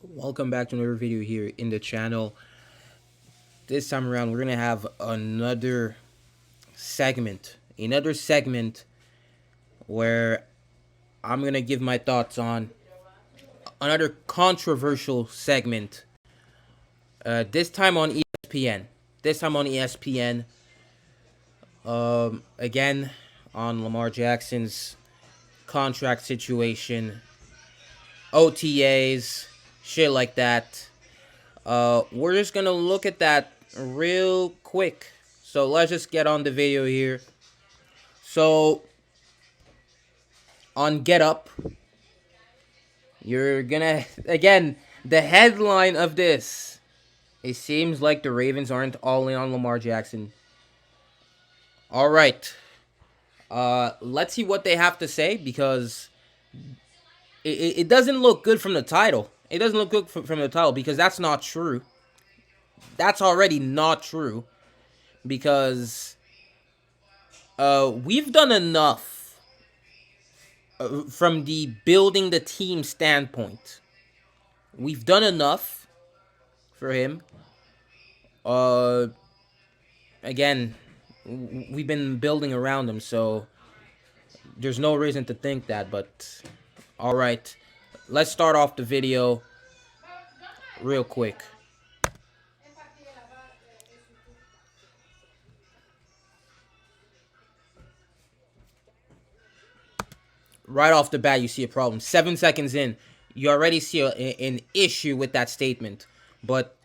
Welcome back to another video here in the channel. This time around, we're gonna have another segment where I'm gonna give my thoughts on another controversial segment. This time on ESPN. Again on Lamar Jackson's contract situation, OTAs, shit like that. We're just gonna look at that real quick. So let's just get on the video here. So on Get Up, you're gonna again the headline of this. It seems like the Ravens aren't all in on Lamar Jackson. All right. Let's see what they have to say because it doesn't look good from the title. It doesn't look good from the title because that's not true. That's already not true because we've done enough from the building the team standpoint. We've done enough for him. Again, we've been building around him, so there's no reason to think that. But all right, let's start off the video real quick. Right off the bat, you see a problem. 7 seconds in, you already see an issue with that statement. But,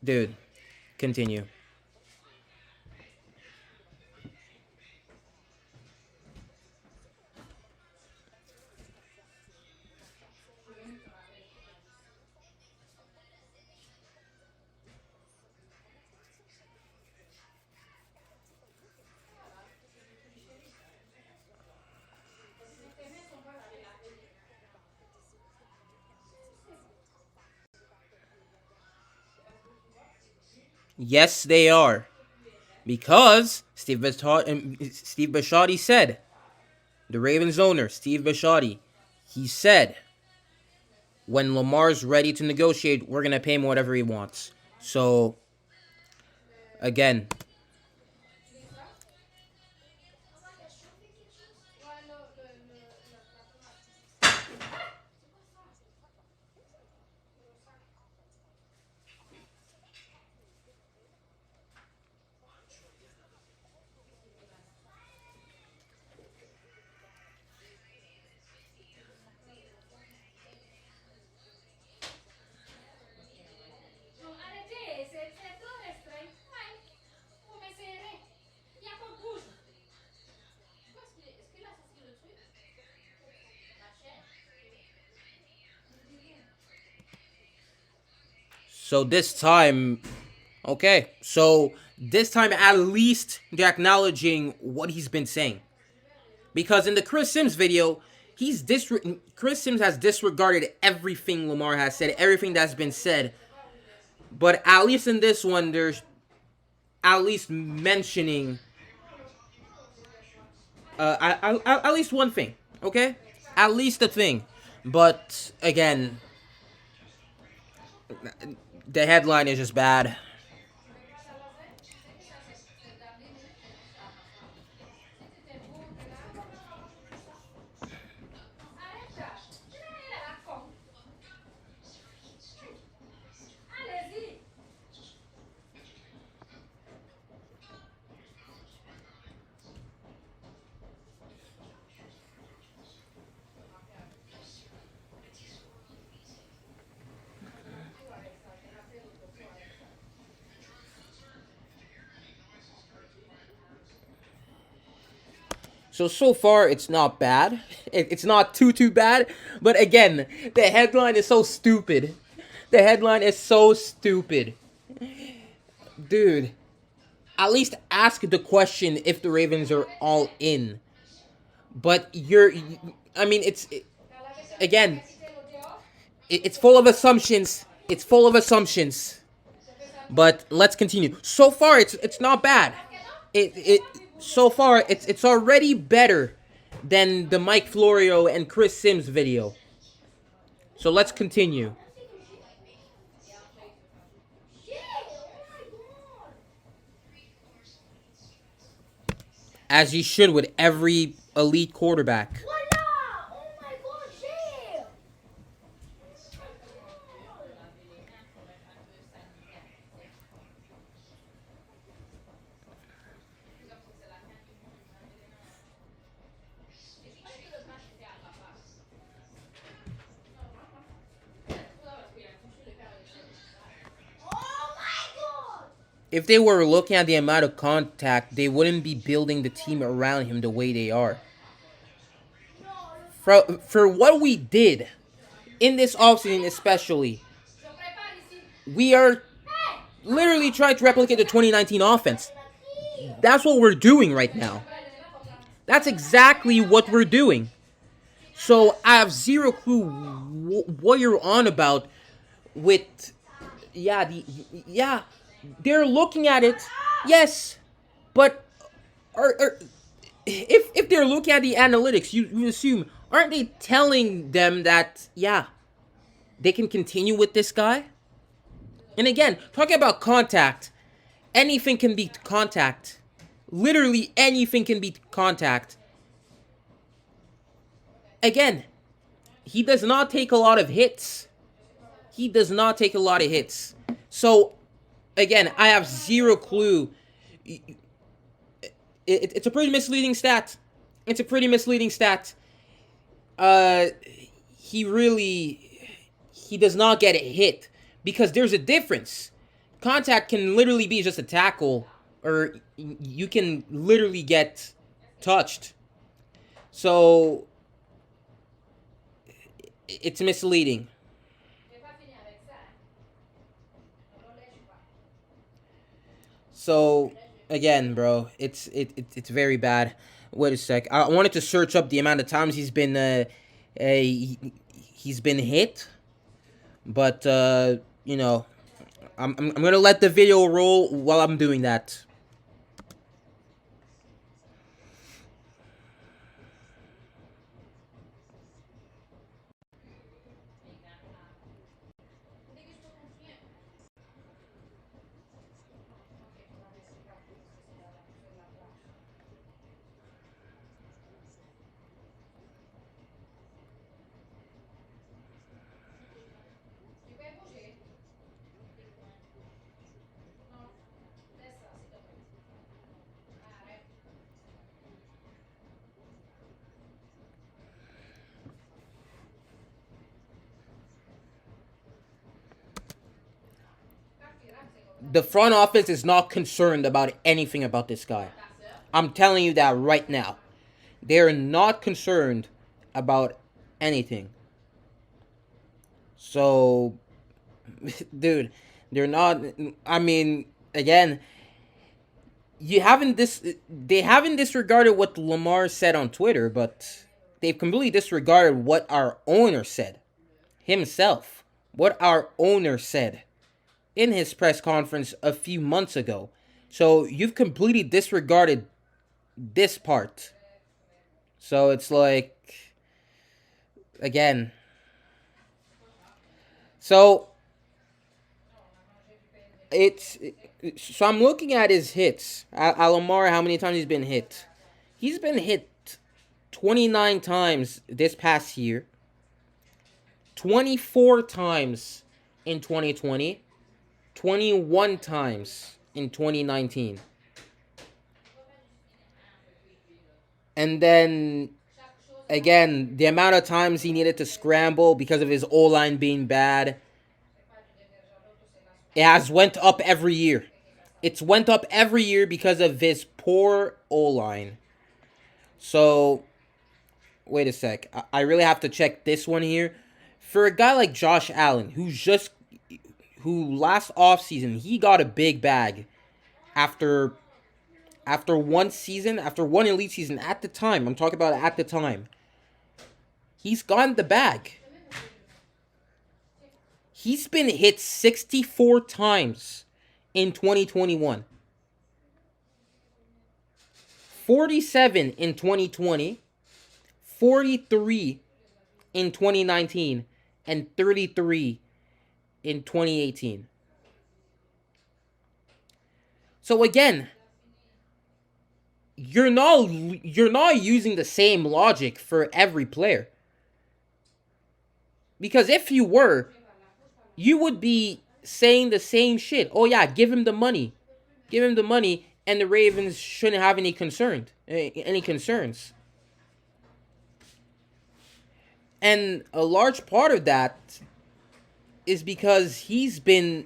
dude, continue. Yes, they are. Because Steve Bisciotti said, the Ravens owner, Steve Bisciotti, he said, when Lamar's ready to negotiate, we're going to pay him whatever he wants. So, again, so this time, okay, so this time at least they're acknowledging what he's been saying. Because in the Chris Sims video, Chris Sims has disregarded everything Lamar has said, everything that's been said. But at least in this one, there's at least mentioning at least one thing, okay? At least a thing. But again, the headline is just bad. So far, it's not bad. It's not too bad. But again, the headline is so stupid. The headline is so stupid. Dude, at least ask the question if the Ravens are all in. But again, it's full of assumptions. It's full of assumptions. But let's continue. So far, it's not bad. So far it's already better than the Mike Florio and Chris Sims video. So let's continue. as he should with every elite quarterback. If they were looking at the amount of contact, they wouldn't be building the team around him the way they are. For what we did in this offseason especially, we are literally trying to replicate the 2019 offense. That's what we're doing right now. That's exactly what we're doing. So I have zero clue what you're on about with, yeah, they're looking at it, yes, but if they're looking at the analytics, you assume, aren't they telling them that, yeah, they can continue with this guy? And again, talking about contact, anything can be contact. Literally anything can be contact. Again, he does not take a lot of hits. He does not take a lot of hits. So, again, I have zero clue. It's a pretty misleading stat. It's a pretty misleading stat. He does not get hit because there's a difference. Contact can literally be just a tackle, or you can literally get touched. So it's misleading. So again, bro, it's very bad. Wait a sec. I wanted to search up the amount of times he's been he's been hit, but you know, I'm gonna let the video roll while I'm doing that. The front office is not concerned about anything about this guy. I'm telling you that right now. They're not concerned about anything. So, dude, they're not. I mean, again, they haven't disregarded what Lamar said on Twitter, but they've completely disregarded what our owner said himself. What our owner said in his press conference a few months ago. So you've completely disregarded this part. So it's like, again. So it's so I'm looking at his hits. Lamar, how many times he's been hit? He's been hit 29 times this past year. 24 times in 2020. 21 times in 2019. And then, again, the amount of times he needed to scramble because of his O-line being bad, it has went up every year. It's went up every year because of his poor O-line. So, wait a sec. I really have to check this one here. For a guy like Josh Allen, who last offseason, he got a big bag after one season, after one elite season at the time. I'm talking about at the time. He's gotten the bag. He's been hit 64 times in 2021. 47 in 2020, 43 in 2019, and 33 in 2018. So again, you're not using the same logic for every player. Because if you were, you would be saying the same shit. Oh yeah, give him the money. Give him the money and the Ravens shouldn't have any concerns. And a large part of that is because he's been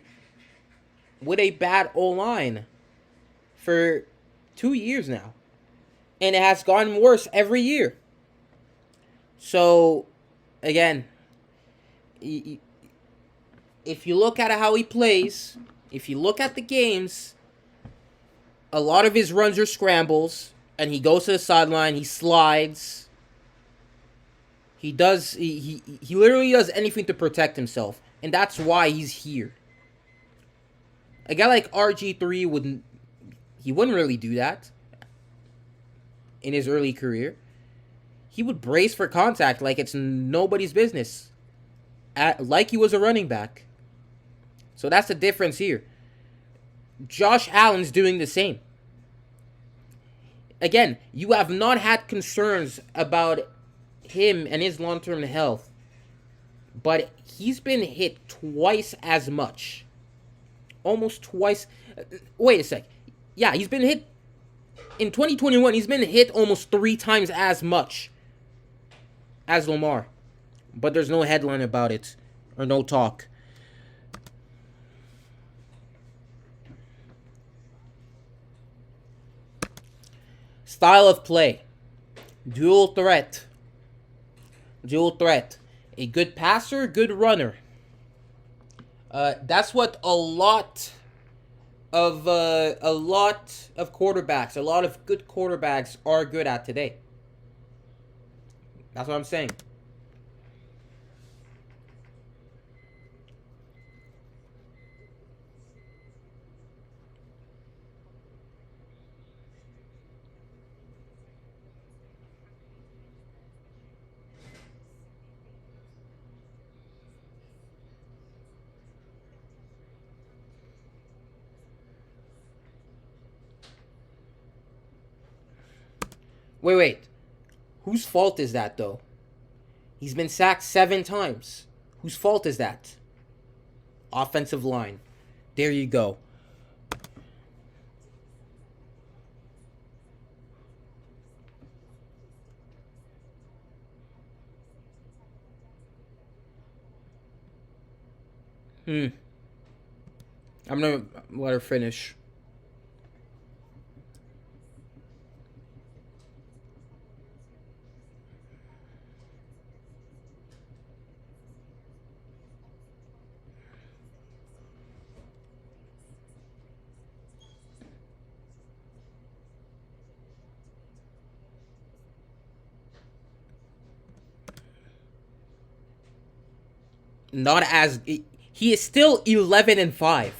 with a bad O-line for 2 years now. And it has gotten worse every year. So, again, if you look at how he plays, if you look at the games, a lot of his runs are scrambles, and he goes to the sideline, he slides. He literally does anything to protect himself, and that's why he's here. A guy like RG3 wouldn't really do that in his early career. He would brace for contact like it's nobody's business, like he was a running back. So that's the difference here. Josh Allen's doing the same. Again, you have not had concerns about him and his long-term health, but he's been hit twice as much. Almost twice. Wait a sec. Yeah, he's been hit. In 2021, he's been hit almost 3 times as much as Lamar. But there's no headline about it, or no talk. Style of play. Dual threat. A good passer, good runner. That's what a lot of quarterbacks, a lot of good quarterbacks are good at today. That's what I'm saying. Wait. Whose fault is that, though? He's been sacked 7 times. Whose fault is that? Offensive line. There you go. I'm gonna let her finish. Not as he is still 11-5.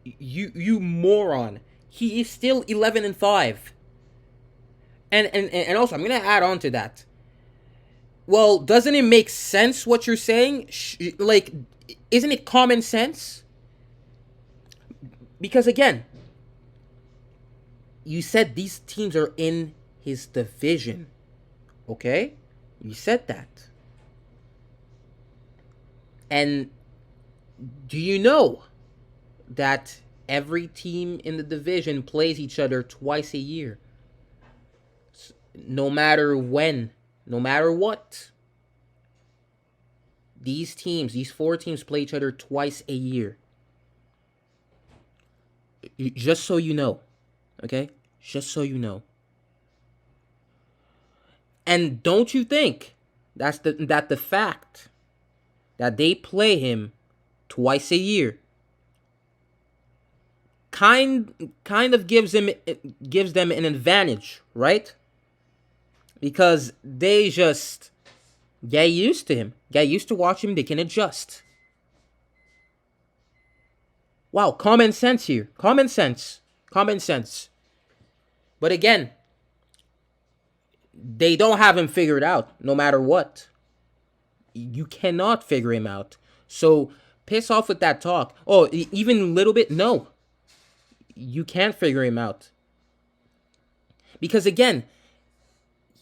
You moron. He is still 11-5. And also I'm gonna add on to that. Well, doesn't it make sense what you're saying? Like, isn't it common sense? Because again, you said these teams are in his division. Okay? You said that. And do you know that every team in the division plays each other twice a year? No matter when, no matter what. These 4 teams play each other twice a year. Just so you know. Okay? Just so you know. And don't you think that the fact that they play him twice a year kind of gives them an advantage, right? Because they just get used to him, get used to watching him. They can adjust. Wow, common sense here. Common sense. But again, they don't have him figured out no matter what. You cannot figure him out. So piss off with that talk. Oh, even a little bit? No. you can't figure him out. Because again,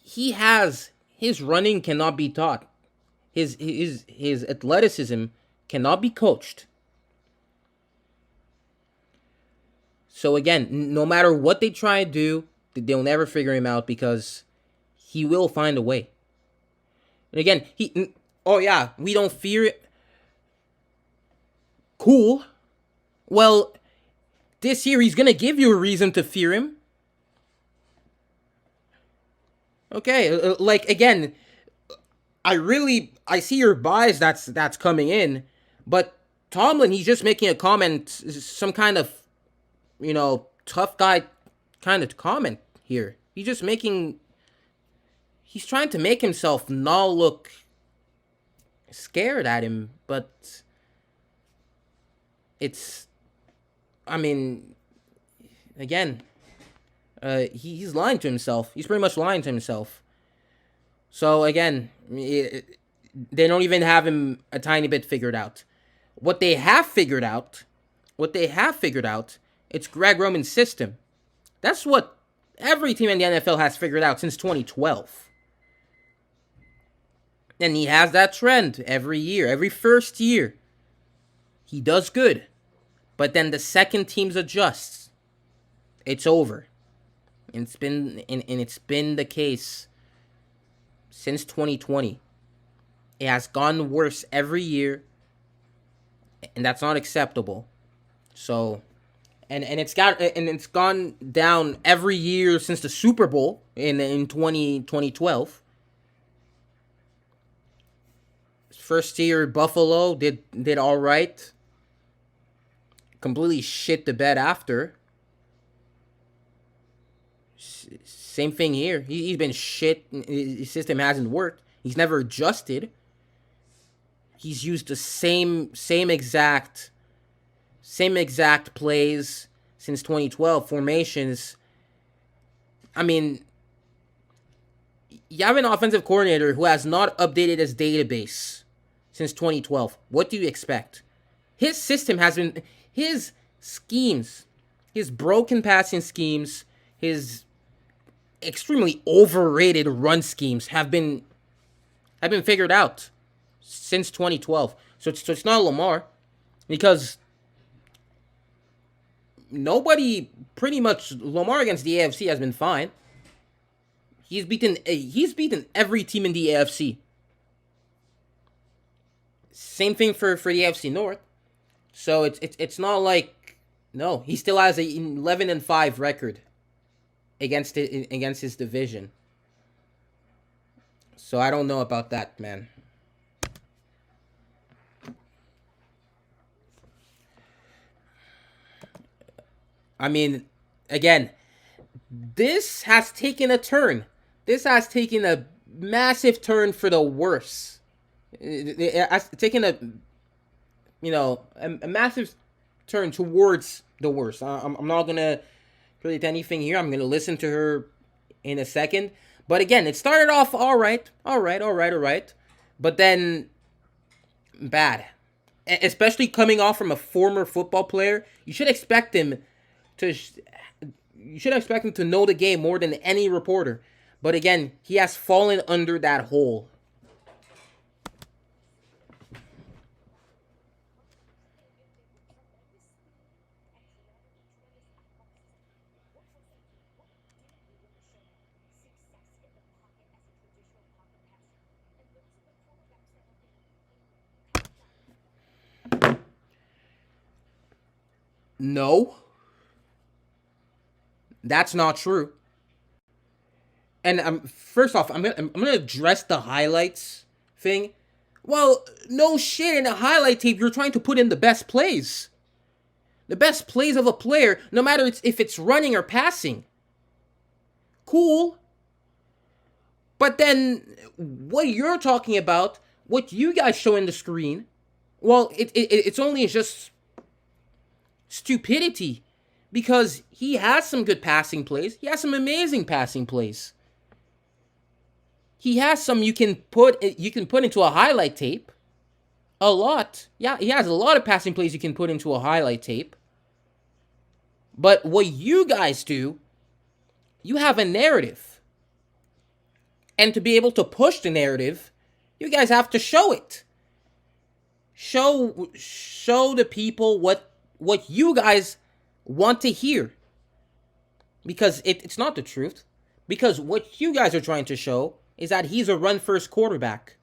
he has his running cannot be taught. His athleticism cannot be coached. So again, no matter what they try to do, they'll never figure him out because he will find a way. And again, oh yeah, we don't fear it. Cool. Well, this year he's gonna give you a reason to fear him. Okay, like again, I see your bias that's coming in, but Tomlin, he's just making a comment, some kind of, tough guy kind of comment here. He's trying to make himself not look scared at him, but it's, I mean, again, he's lying to himself. He's pretty much lying to himself. So again, they don't even have him a tiny bit figured out. What they have figured out, it's Greg Roman's system. That's what every team in the NFL has figured out since 2012. And he has that trend every year, every first year. He does good. But then the second teams adjusts. It's over. And it's been the case since 2020. It has gone worse every year, and that's not acceptable. So, and it's gone down every year since the Super Bowl in 2012. First year Buffalo did all right. Completely shit the bed after. Same thing here. He's been shit. His system hasn't worked. He's never adjusted. He's used the same exact plays since 2012 formations. I mean, you have an offensive coordinator who has not updated his database since 2012. What do you expect? His system has been, his schemes, his broken passing schemes, his extremely overrated run schemes have been figured out since 2012. So it's not Lamar, because pretty much Lamar against the AFC has been fine. He's beaten every team in the AFC. Same thing for the AFC North. So it's not like, no, he still has a 11-5 record against his division. So I don't know about that, man. I mean, again, this has taken a turn. This has taken a massive turn for the worse. It has taken a massive turn towards the worst. I'm not gonna predict anything here. I'm gonna listen to her in a second. But again, it started off all right, but then bad. Especially coming off from a former football player, you should expect him to know the game more than any reporter. But again, he has fallen under that hole. No, that's not true. And first off, I'm gonna address the highlights thing. Well, no shit. In a highlight tape, you're trying to put in the best plays of a player, no matter if it's running or passing. Cool. But then, what you're talking about, what you guys show in the screen, well, it's only just stupidity, because he has some good passing plays. He has some amazing passing plays. He has some you can put into a highlight tape. A lot. Yeah, he has a lot of passing plays you can put into a highlight tape. But what you guys do, you have a narrative. And to be able to push the narrative, you guys have to show it. Show the people what you guys want to hear. Because it's not the truth. Because what you guys are trying to show is that he's a run-first quarterback.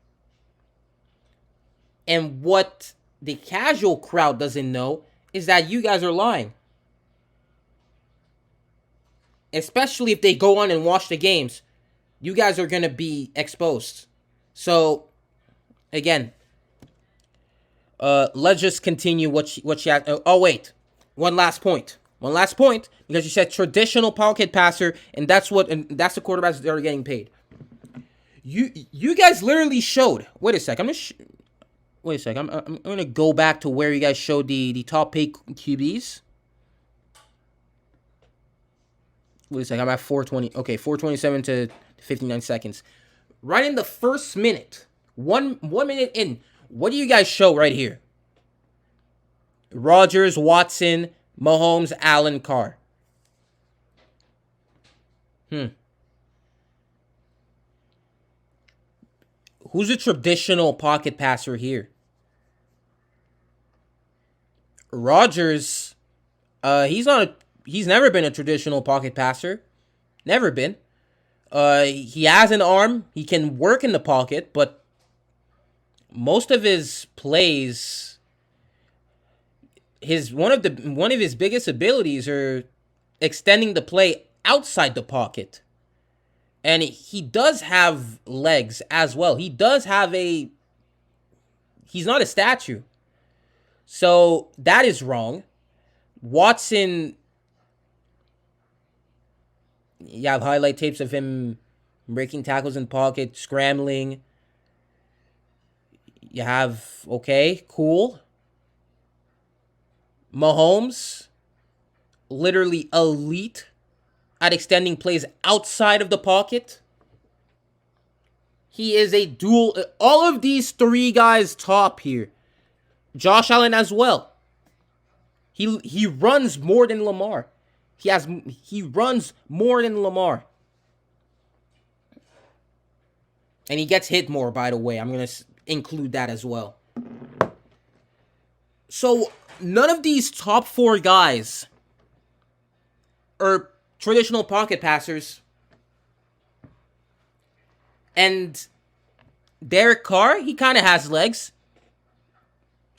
And what the casual crowd doesn't know is that you guys are lying. Especially if they go on and watch the games. You guys are going to be exposed. So, again, let's just continue what she had. Oh, wait. One last point, because you said traditional pocket passer, and that's the quarterbacks that are getting paid. You guys literally showed. Wait a sec. I'm gonna go back to where you guys showed the top paid QBs. Wait a sec. I'm at 420. Okay, 427 to 59 seconds. Right in the first minute, one minute in, what do you guys show right here? Rodgers, Watson, Mahomes, Allen, Carr. Who's a traditional pocket passer here? Rodgers, he's never been a traditional pocket passer. Never been. He has an arm. He can work in the pocket, but most of his plays, one of his biggest abilities are extending the play outside the pocket. And he does have legs as well. He's not a statue. So that is wrong. Watson, you have highlight tapes of him breaking tackles in pocket, scrambling. You have, okay, cool. Mahomes, literally elite at extending plays outside of the pocket. He is a dual. All of these three guys top here. Josh Allen as well. He runs more than Lamar. He runs more than Lamar. And he gets hit more, by the way. I'm going to include that as well. So, none of these top four guys are traditional pocket passers. And Derek Carr, he kind of has legs.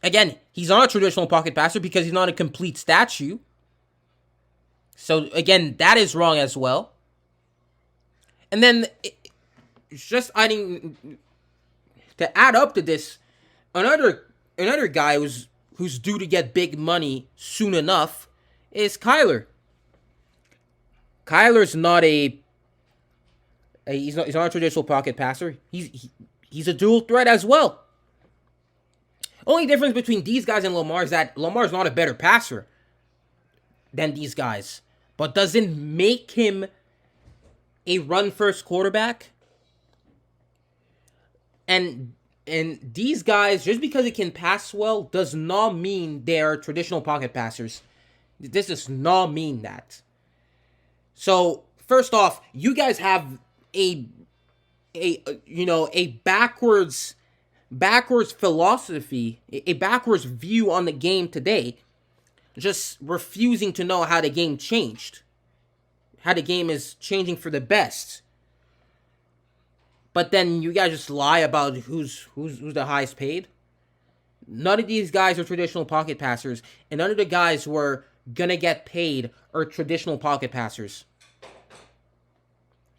Again, he's not a traditional pocket passer because he's not a complete statue. So, again, that is wrong as well. And then, just adding, to add up to this, another guy who's due to get big money soon enough is Kyler. Kyler's not he's not a traditional pocket passer. He's a dual threat as well. Only difference between these guys and Lamar is that Lamar's not a better passer than these guys, but doesn't make him a run-first quarterback. And these guys, just because it can pass well, does not mean they are traditional pocket passers. This does not mean that. So, first off, you guys have a backwards philosophy, a backwards view on the game today, just refusing to know how the game changed, how the game is changing for the best. But then you guys just lie about who's the highest paid. None of these guys are traditional pocket passers, and none of the guys who are gonna get paid are traditional pocket passers.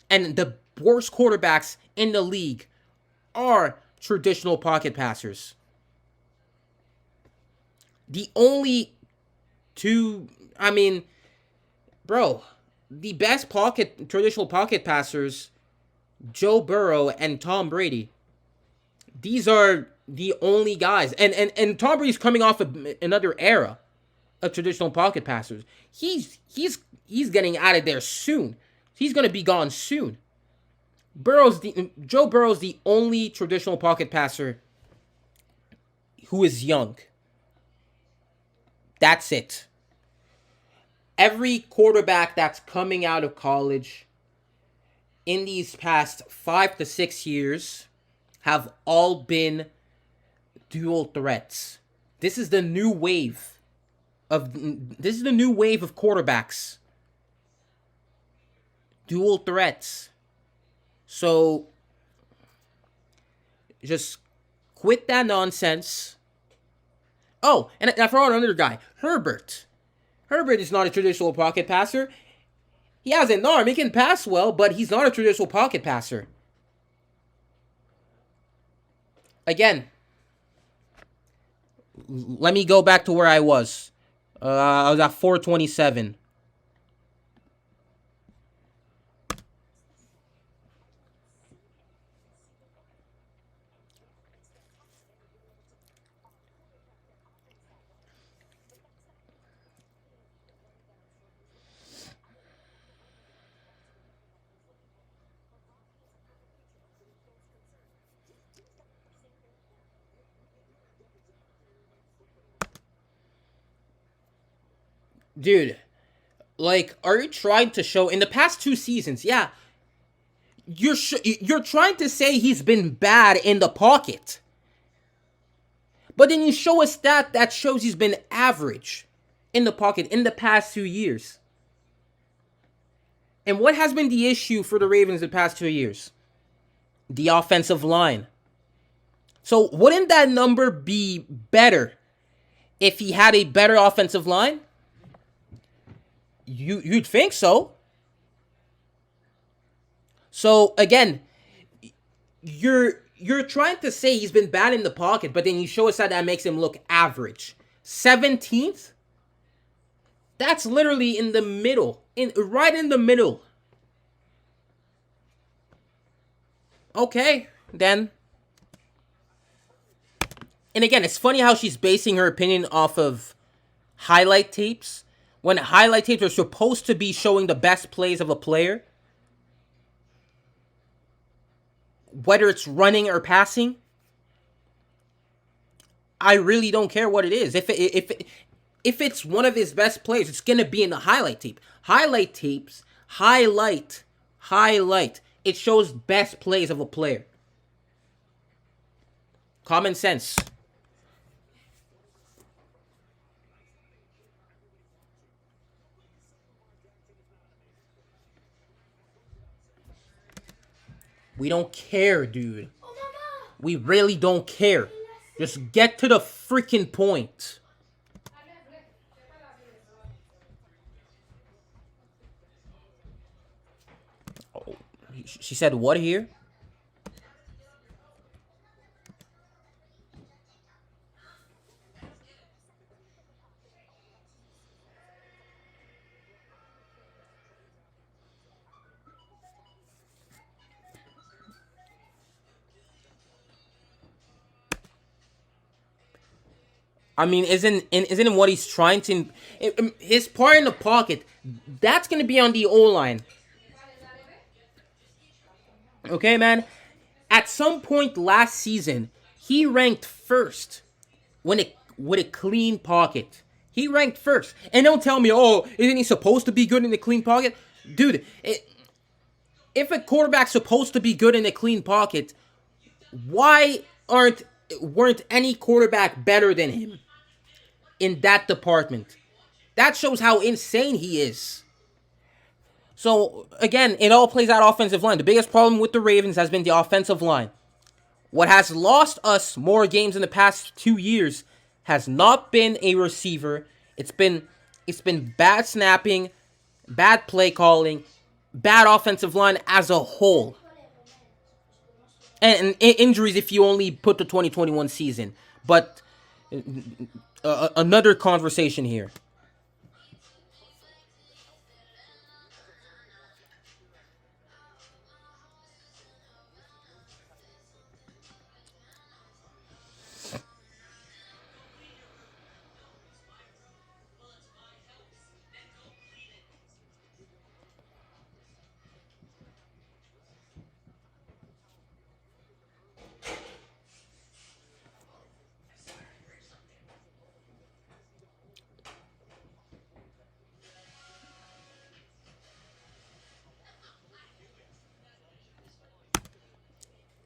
And the worst quarterbacks in the league are traditional pocket passers. The only two, the best traditional pocket passers, Joe Burrow and Tom Brady. These are the only guys. And Tom Brady's coming off of another era of traditional pocket passers. He's getting out of there soon. He's going to be gone soon. Joe Burrow's the only traditional pocket passer who is young. That's it. Every quarterback that's coming out of college in these past 5 to 6 years have all been dual threats. This is the new wave of quarterbacks. Dual threats. So just quit that nonsense. Oh, and I forgot another guy, Herbert. Herbert is not a traditional pocket passer. He has an arm. He can pass well, but he's not a traditional pocket passer. Again, let me go back to where I was. I was at 427. Dude, like, are you trying to show in the past 2 seasons? Yeah, you're trying to say he's been bad in the pocket, but then you show a stat that shows he's been average in the pocket in the past 2 years. And what has been the issue for the Ravens the past 2 years? The offensive line. So wouldn't that number be better if he had a better offensive line? You'd think so. So again, you're trying to say he's been bad in the pocket, but then you show us that makes him look average. 17th? That's literally in the middle. Right in the middle. Okay, then. And again, it's funny how she's basing her opinion off of highlight tapes, when highlight tapes are supposed to be showing the best plays of a player, whether it's running or passing. I really don't care what it is. If it's one of his best plays, it's gonna be in the highlight tape. Highlight tapes highlight. It shows best plays of a player. Common sense. We don't care, dude. We really don't care. Just get to the freaking point. Oh, she said what here? I mean, isn't it what he's trying to? His part in the pocket, that's gonna be on the O line. Okay, man. At some point last season, he ranked first when it with a clean pocket. He ranked first, and don't tell me, oh, isn't he supposed to be good in the clean pocket, dude? If a quarterback's supposed to be good in a clean pocket, why weren't any quarterback better than him in that department? That shows how insane he is. So again, it all plays out offensive line. The biggest problem with the Ravens has been the offensive line. What has lost us more games in the past 2 years has not been a receiver. It's been bad snapping, bad play calling, bad offensive line as a whole. And injuries if you only put the 2021 season. But another conversation here.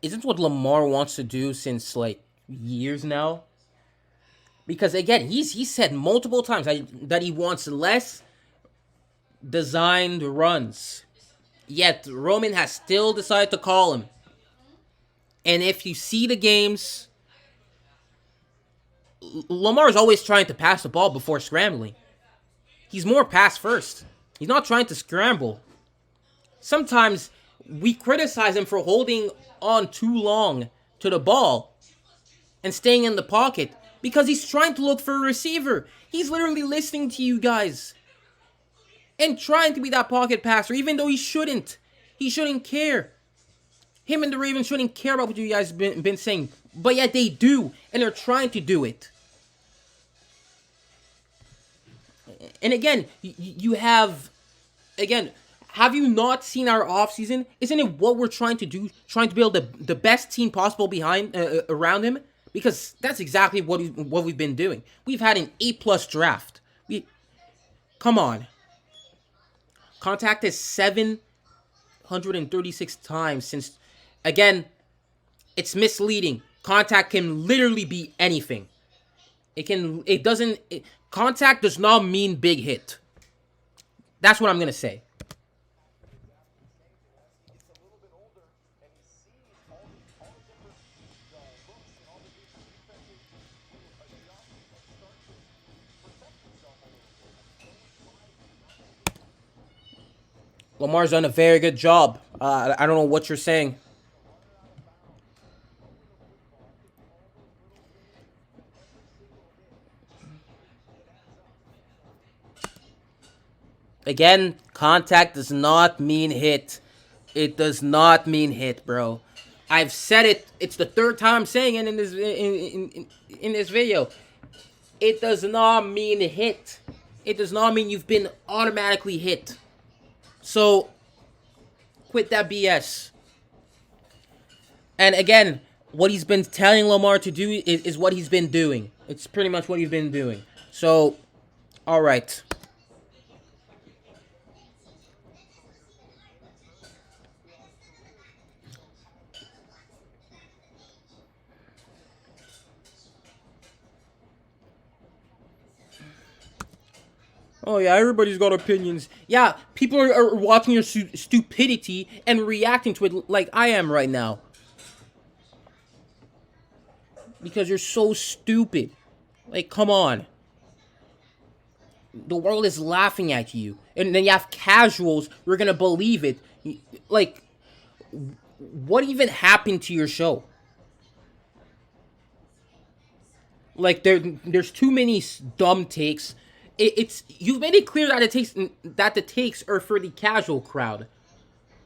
isn't what Lamar wants to do since like years now. Because again, he said multiple times that he wants less designed runs. Yet Roman has still decided to call him. And if you see the games, Lamar is always trying to pass the ball before scrambling. He's more pass first. He's not trying to scramble. Sometimes we criticize him for holding on too long to the ball and staying in the pocket because he's trying to look for a receiver. He's literally listening to you guys and trying to be that pocket passer, even though he shouldn't. He shouldn't care. Him and the Ravens shouldn't care about what you guys been saying, but yet they do, and they're trying to do it. And again, you have, again, have you not seen our offseason? Isn't it what we're trying to do? Trying to build the best team possible behind around him? Because that's exactly what we've been doing. We've had an A+ draft. Come on. Contact is 736 times since. Again, it's misleading. Contact can literally be anything. Contact does not mean big hit. That's what I'm going to say. Lamar's done a very good job. I don't know what you're saying. Again, contact does not mean hit. It does not mean hit, bro. I've said it. It's the third time I'm saying it in this video. It does not mean hit. It does not mean you've been automatically hit. So, quit that BS. And again, what he's been telling Lamar to do is what he's been doing. It's pretty much what he's been doing. So, all right. Oh yeah, everybody's got opinions. Yeah, people are watching your stupidity and reacting to it like I am right now. Because you're so stupid. Like, come on. The world is laughing at you. And then you have casuals who are going to believe it. Like, what even happened to your show? Like, there's too many dumb takes. You've made it clear that the takes are for the casual crowd.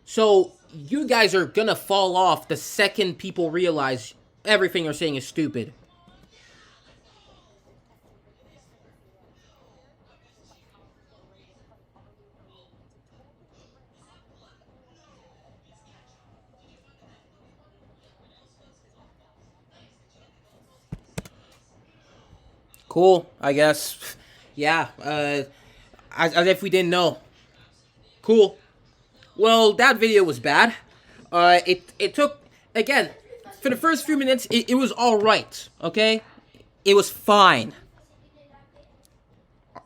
So you guys are gonna fall off the second people realize everything you're saying is stupid. Cool, I guess. Yeah, as if we didn't know. Cool. Well, that video was bad. It took, again, for the first few minutes, it was alright, okay? It was fine.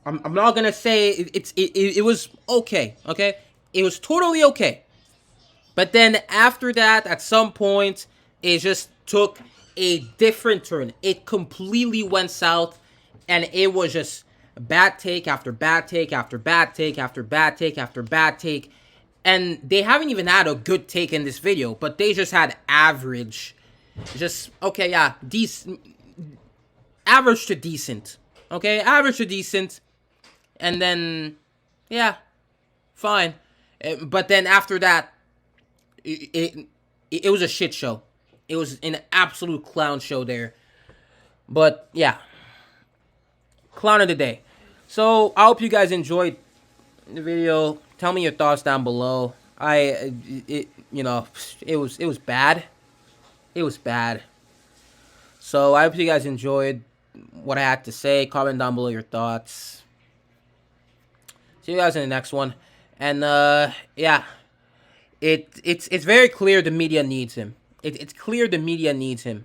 I'm not gonna say it was okay, okay? It was totally okay. But then after that, at some point, it just took a different turn. It completely went south, and it was just bad take after bad take after bad take after bad take after bad take. And they haven't even had a good take in this video, but they just had average. Just, okay, yeah, decent. Average to decent. Okay, average to decent. And then, yeah, fine. But then after that, it was a shit show. It was an absolute clown show there. But, yeah. Clown of the day. So, I hope you guys enjoyed the video. Tell me your thoughts down below. It was bad. It was bad. So, I hope you guys enjoyed what I had to say. Comment down below your thoughts. See you guys in the next one. And, yeah. It's very clear the media needs him. It's clear the media needs him.